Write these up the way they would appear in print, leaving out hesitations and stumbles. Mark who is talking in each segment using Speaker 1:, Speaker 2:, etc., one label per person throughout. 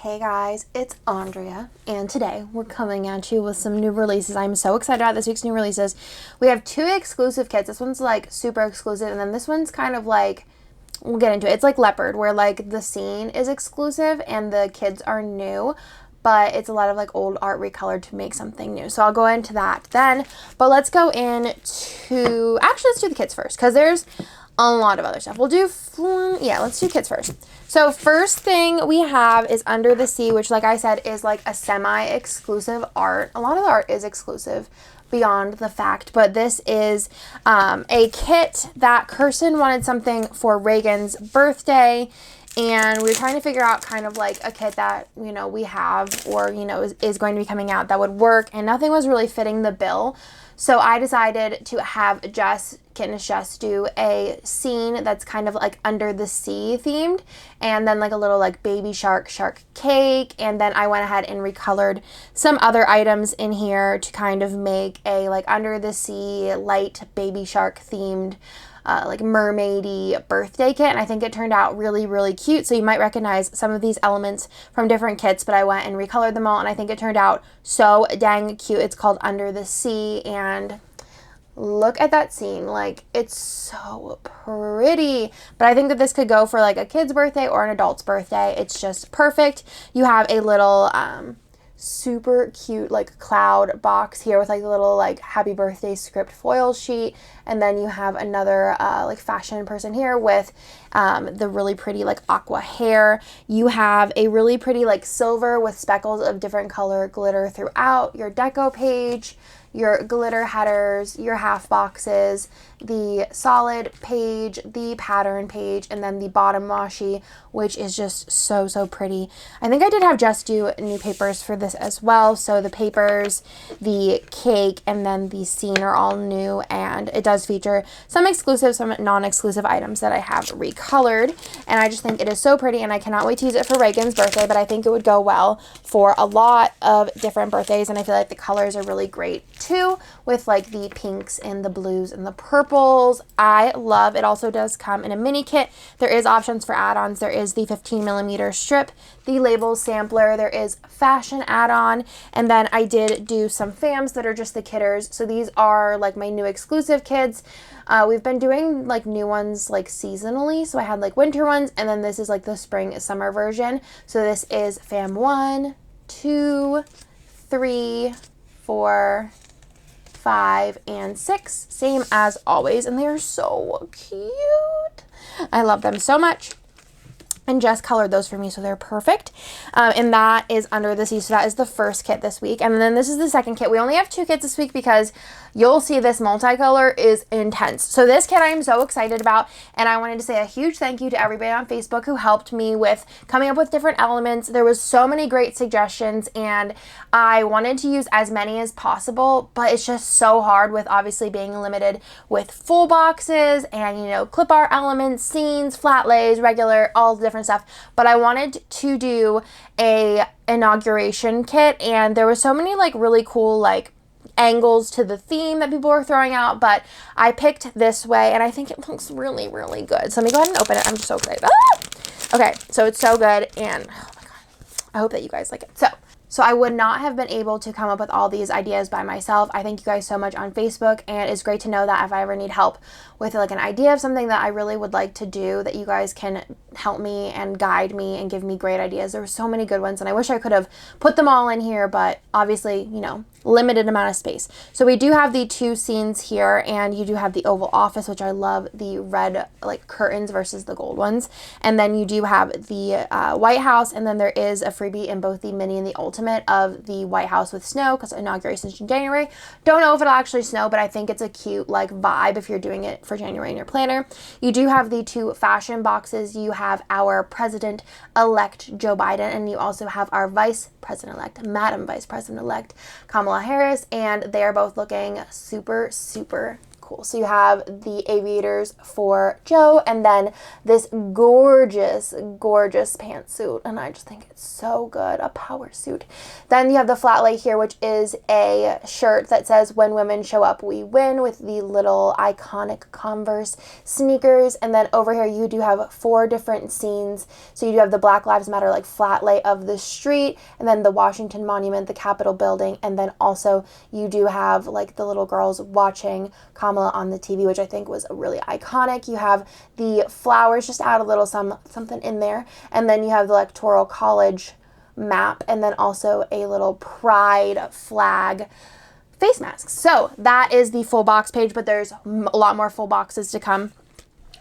Speaker 1: Hey guys, it's Andrea, and today we're coming at you with some new releases. I'm so excited about this week's new releases. We have two exclusive kits. This one's like super exclusive, and then this one's kind of like, we'll get into it. It's like Leopard, where like the scene is exclusive and the kids are new, but it's a lot of like old art recolored to make something new. So I'll go into that then, but let's go into, actually let's do the kits first, because there's a lot of other stuff. Let's do kits first. So first thing we have is Under the Sea, which like I said is like a semi-exclusive art. A lot of the art is exclusive beyond the fact, but this is a kit that Kirsten wanted something for Reagan's birthday, and we were trying to figure out kind of like a kit that, you know, we have or, you know, is going to be coming out that would work, and nothing was really fitting the bill. So I decided to have Jess do a scene that's kind of like under the sea themed, and then like a little like baby shark cake, and then I went ahead and recolored some other items in here to kind of make a like under the sea light baby shark themed like mermaidy birthday kit, and I think it turned out really, really cute. So you might recognize some of these elements from different kits, but I went and recolored them all, and I think it turned out so dang cute. It's called Under the Sea, and look at that scene. Like, it's so pretty. But I think that this could go for like a kid's birthday or an adult's birthday. It's just perfect. You have a little super cute like cloud box here with like a little like happy birthday script foil sheet, and then you have another like fashion person here with the really pretty like aqua hair. You have a really pretty like silver with speckles of different color glitter throughout your deco page, your glitter headers, your half boxes, the solid page, the pattern page, and then the bottom washi, which is just so pretty. I think I did have Jess do new papers for this as well. So the papers, the cake, and then the scene are all new, and it does feature some exclusive, some non-exclusive items that I have recolored, and I just think it is so pretty, and I cannot wait to use it for Reagan's birthday, but I think it would go well for a lot of different birthdays, and I feel like the colors are really great too, with like the pinks and the blues and the purples. I love it. Also does come in a mini kit. There is options for add-ons. There is the 15mm strip, the label sampler, there is fashion add-on, and then I did do some fams that are just the kitters. So these are like my new exclusive kits. We've been doing like new ones like seasonally, so I had like winter ones, and then this is like the spring summer version. So this is fam 1, 2, 3, 4, 5, and 6, same as always, and they are so cute. I love them so much, and Jess colored those for me, so they're perfect. And that is Under the Sea. So that is the first kit this week, and then this is the second kit. We only have 2 kits this week because you'll see this multicolor is intense. So this kit I am so excited about, and I wanted to say a huge thank you to everybody on Facebook who helped me with coming up with different elements. There was so many great suggestions, and I wanted to use as many as possible, but it's just so hard with obviously being limited with full boxes and, you know, clip art elements, scenes, flat lays, regular, all the different stuff. But I wanted to do a inauguration kit, and there was so many like really cool like angles to the theme that people were throwing out, but I picked this way, and I think it looks really, really good. So let me go ahead and open it. I'm just so excited. Okay, so it's so good, and oh my god, I hope that you guys like it. So I would not have been able to come up with all these ideas by myself. I thank you guys so much on Facebook, and it's great to know that if I ever need help with like an idea of something that I really would like to do, that you guys can help me and guide me and give me great ideas. There were so many good ones, and I wish I could have put them all in here, but obviously, you know, limited amount of space. So we do have the 2 scenes here, and you do have the Oval Office, which I love the red like curtains versus the gold ones, and then you do have the White House, and then there is a freebie in both the mini and the ultimate of the White House with snow, because inauguration is in January. Don't know if it'll actually snow, but I think it's a cute like vibe if you're doing it for January in your planner. You do have the 2 fashion boxes. You have our President-elect Joe Biden, and you also have our Vice President-elect, Madam Vice President-elect Kamala Harris, and they are both looking super cool. So you have the aviators for Joe, and then this gorgeous, gorgeous pantsuit, and I just think it's so good, a power suit. Then you have the flat lay here, which is a shirt that says "When women show up, we win," with the little iconic Converse sneakers. And then over here you do have 4 different scenes. So you do have the Black Lives Matter like flat lay of the street, and then the Washington Monument, the Capitol building, and then also you do have like the little girls watching Kamala on the TV, which I think was really iconic. You have the flowers, just add a little something in there, and then you have the Electoral College map, and then also a little pride flag face mask. So that is the full box page, but there's a lot more full boxes to come,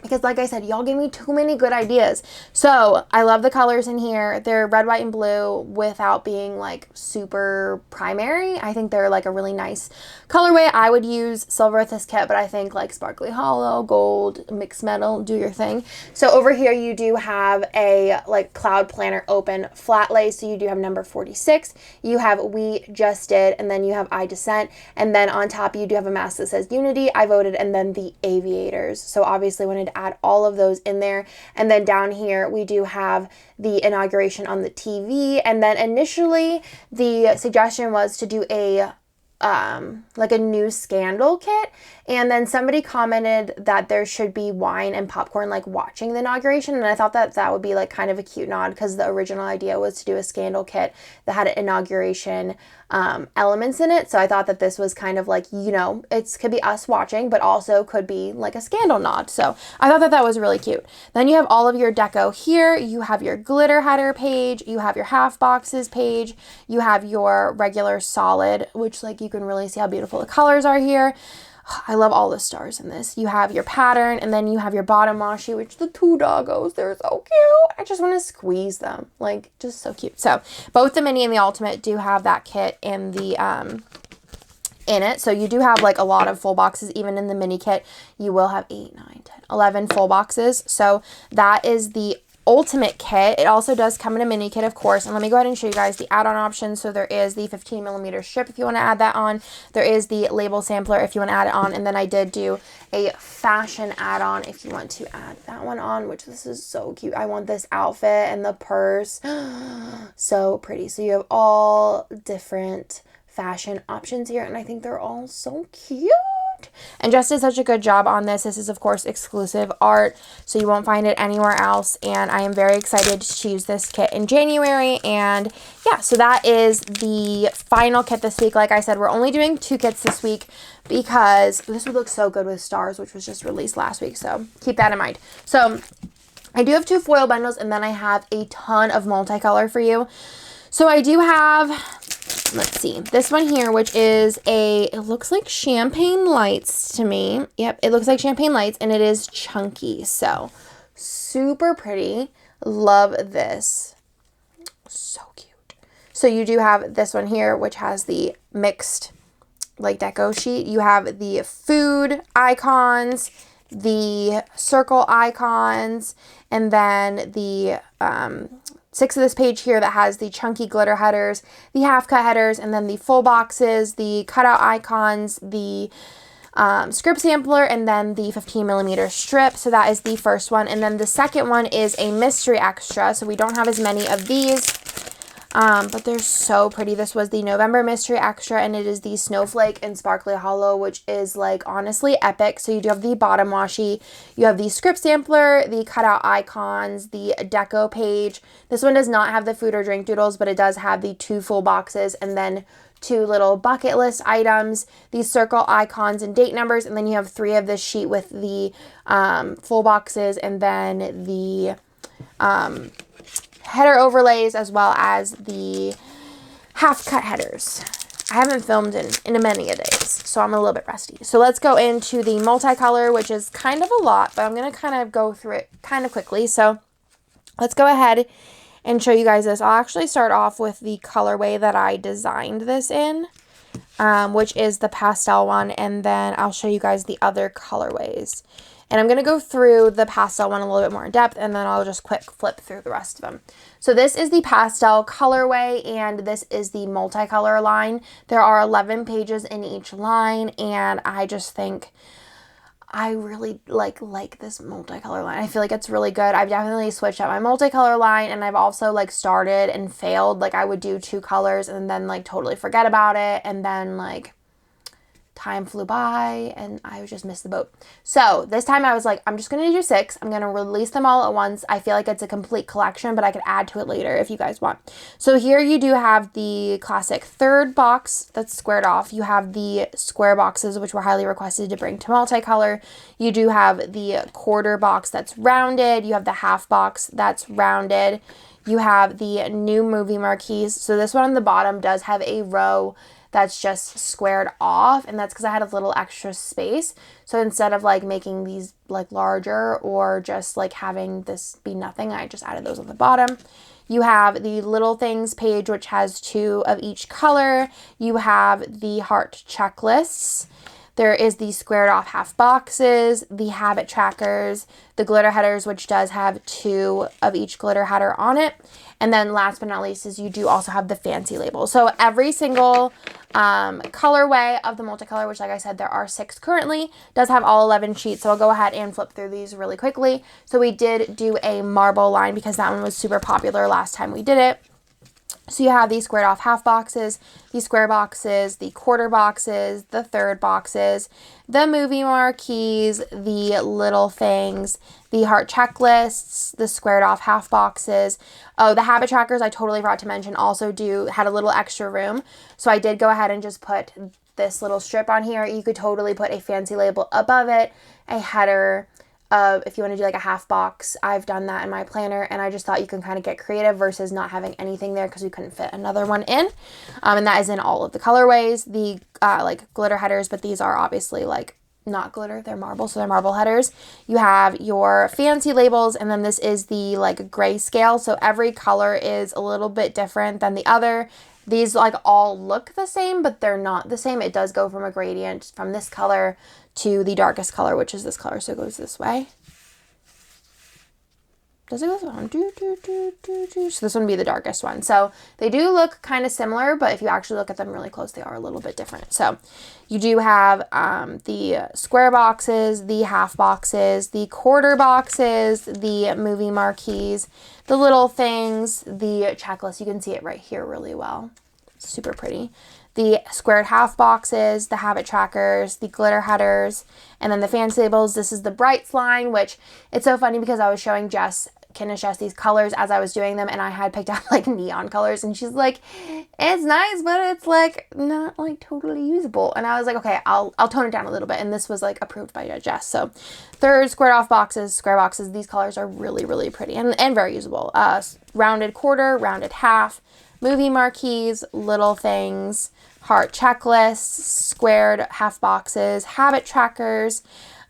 Speaker 1: because like I said, y'all gave me too many good ideas. So I love the colors in here. They're red, white, and blue without being like super primary. I think they're like a really nice colorway. I would use silver with this kit, but I think like sparkly hollow, gold, mixed metal, do your thing. So over here you do have a like cloud planner open flat lay. So you do have number 46. You have We Just Did, and then you have I Dissent. And then on top you do have a mask that says Unity, I Voted, and then the aviators. So obviously wanted to add all of those in there. And then down here we do have the inauguration on the TV. And then initially the suggestion was to do a like a new scandal kit, and then somebody commented that there should be wine and popcorn like watching the inauguration, and I thought that that would be like kind of a cute nod, because the original idea was to do a scandal kit that had inauguration elements in it. So I thought that this was kind of like, you know, it could be us watching, but also could be like a scandal nod. So I thought that that was really cute. Then you have all of your deco here. You have your glitter header page, you have your half boxes page, you have your regular solid, which like you can really see how beautiful the colors are here. I love all the stars in this. You have your pattern, and then you have your bottom washi, which the 2 doggos, they're so cute. I just want to squeeze them, like just so cute. So both the mini and the ultimate do have that kit in the in it. So you do have like a lot of full boxes. Even in the mini kit you will have 8, 9, 10, 11 full boxes. So that is the ultimate kit. It also does come in a mini kit, of course, and let me go ahead and show you guys the add-on options. So there is the 15mm strip if you want to add that on. There is the label sampler if you want to add it on, and then I did do a fashion add-on if you want to add that one on, which this is so cute. I want this outfit and the purse. So pretty. So you have all different fashion options here, and I think they're all so cute. And Jess did such a good job on this. This is, of course, exclusive art, so you won't find it anywhere else. And I am very excited to use this kit in January. And yeah, so that is the final kit this week. Like I said, we're only doing 2 kits this week because this would look so good with stars, which was just released last week. So keep that in mind. So I do have 2 foil bundles, and then I have a ton of multicolor for you. So I do have, let's see, this one here, which is it looks like champagne lights to me. Yep, it looks like champagne lights, and it is chunky. So super pretty. Love this. So cute. So you do have this one here, which has the mixed like deco sheet. You have the food icons, the circle icons, and then the 6 of this page here that has the chunky glitter headers, the half cut headers, and then the full boxes, the cutout icons, the script sampler, and then the 15mm strip. So that is the first one. And then the second one is a mystery extra. So we don't have as many of these, but they're so pretty. This was the November mystery extra, and it is the snowflake and sparkly hollow, which is like honestly epic. So you do have the bottom washi, you have the script sampler, the cutout icons, the deco page. This one does not have the food or drink doodles, but it does have the 2 full boxes, and then 2 little bucket list items, these circle icons and date numbers, and then you have 3 of this sheet with the full boxes, and then the header overlays, as well as the half cut headers. I haven't filmed in a many a days, so I'm a little bit rusty. So let's go into the multicolor, which is kind of a lot, but I'm going to kind of go through it kind of quickly. So let's go ahead and show you guys this. I'll actually start off with the colorway that I designed this in, which is the pastel one, and then I'll show you guys the other colorways. And I'm going to go through the pastel one a little bit more in depth, and then I'll just quick flip through the rest of them. So this is the pastel colorway, and this is the multicolor line. There are 11 pages in each line, and I just think I really like this multicolor line. I feel like it's really good. I've definitely switched up my multicolor line, and I've also like started and failed. Like I would do 2 colors and then like totally forget about it, and then like time flew by and I just missed the boat. So this time I was like, I'm just going to do 6. I'm going to release them all at once. I feel like it's a complete collection, but I could add to it later if you guys want. So here you do have the classic 3rd box that's squared off. You have the square boxes, which were highly requested to bring to multicolor. You do have the quarter box that's rounded. You have the half box that's rounded. You have the new movie marquees. So this one on the bottom does have a row that's just squared off, and that's because I had a little extra space. So instead of like making these like larger or just like having this be nothing, I just added those on the bottom. You have the little things page, which has 2 of each color. You have the heart checklists. There is the squared off half boxes, the habit trackers, the glitter headers, which does have 2 of each glitter header on it. And then last but not least is you do also have the fancy label. So every single colorway of the multicolor, which like I said, there are 6 currently, does have all 11 sheets. So I'll go ahead and flip through these really quickly. So we did do a marble line because that one was super popular last time we did it. So you have these squared off half boxes, the square boxes, the quarter boxes, the 3rd boxes, the movie marquees, the little things, the heart checklists, the squared off half boxes. Oh, the habit trackers I totally forgot to mention also had a little extra room. So I did go ahead and just put this little strip on here. You could totally put a fancy label above it, a header. If you want to do like a half box, I've done that in my planner, and I just thought you can kind of get creative versus not having anything there because we couldn't fit another one in. And that is in all of the colorways, the like glitter headers, but these are obviously like not glitter, they're marble, so they're marble headers. You have your fancy labels, and then this is the like grayscale, so every color is a little bit different than the other. These like all look the same, but they're not the same. It does go from a gradient from this color to the darkest color, which is this color. So it goes this way. Does it go this one? So this one would be the darkest one. So they do look kind of similar, but if you actually look at them really close, they are a little bit different. So you do have the square boxes, the half boxes, the quarter boxes, the movie marquees, the little things, the checklist. You can see it right here really well. It's super pretty. The squared half boxes, the habit trackers, the glitter headers, and then the fancy labels. This is the brights line, which it's so funny because I was showing Jess these colors as I was doing them, and I had picked out like neon colors, and she's like, it's nice, but it's like not like totally usable. And I was like, okay, I'll tone it down a little bit. And this was like approved by Jess. So 3rd squared off boxes, square boxes, these colors are really, really pretty and very usable. Rounded quarter, rounded half, movie marquees, little things, heart checklists, squared half boxes, habit trackers.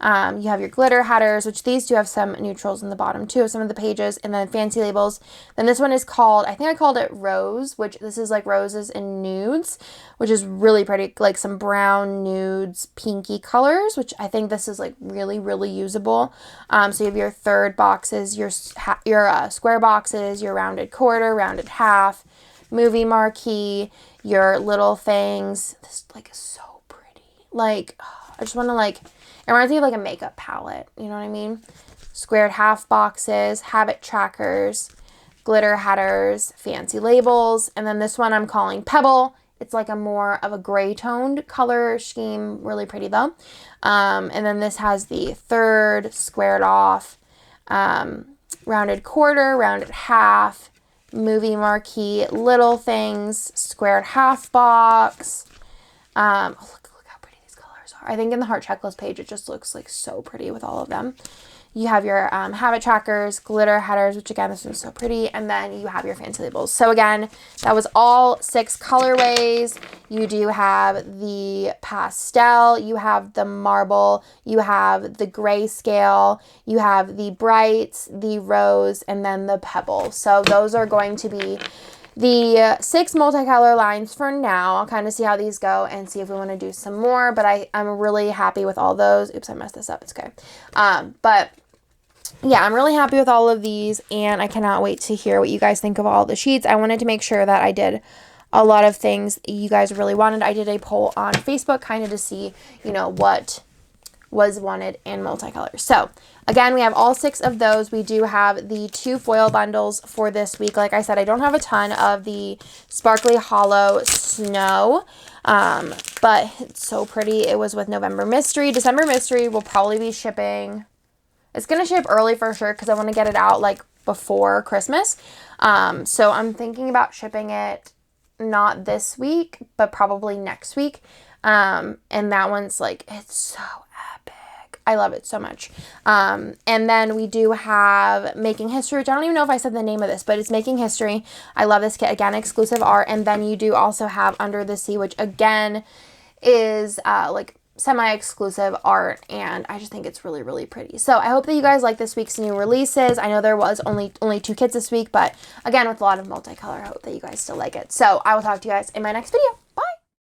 Speaker 1: You have your glitter headers, which these do have some neutrals in the bottom too of some of the pages, and then fancy labels. Then this one is called, I think I called it Rose, which this is like roses and nudes, which is really pretty, like some brown nudes, pinky colors, which I think this is like really, really usable. So you have your 3rd boxes, your square boxes, your rounded quarter, rounded half, movie marquee, your little things. This like is so pretty. Like, I just want to like, it reminds me of like a makeup palette. You know what I mean? Squared half boxes, habit trackers, glitter headers, fancy labels. And then this one I'm calling Pebble. It's like a more of a gray toned color scheme. Really pretty though. And then this has the 3rd squared off, rounded quarter, rounded half, movie marquee, little things, squared half box. Look how pretty these colors are. I think in the heart checklist page, it just looks like so pretty with all of them. You have your habit trackers, glitter headers, which again, this one's so pretty. And then you have your fancy labels. So again, that was all 6 colorways. You do have the pastel, you have the marble, you have the grayscale, you have the brights, the rose, and then the pebble. So those are going to be the 6 multicolor lines for now. I'll kind of see how these go and see if we want to do some more, but I'm really happy with all those. Oops, I messed this up. It's okay. But yeah, I'm really happy with all of these, and I cannot wait to hear what you guys think of all the sheets. I wanted to make sure that I did a lot of things you guys really wanted. I did a poll on Facebook kind of to see, you know, what was wanted in multicolor. So again, we have all 6 of those. We do have the 2 foil bundles for this week. Like I said, I don't have a ton of the Sparkly Hollow Snow, but it's so pretty. It was with November Mystery. December Mystery will probably be shipping. It's going to ship early for sure because I want to get it out like before Christmas. So I'm thinking about shipping it not this week, but probably next week. And that one's like, it's so epic. I love it so much. And then we do have Making History, which I don't even know if I said the name of this, but it's Making History. I love this kit. Again, exclusive art. And then you do also have Under the Sea, which again is like semi-exclusive art, and I just think it's really, really pretty. So I hope that you guys like this week's new releases. I know there was only 2 kits this week, but again, with a lot of multicolor, I hope that you guys still like it. So I will talk to you guys in my next video.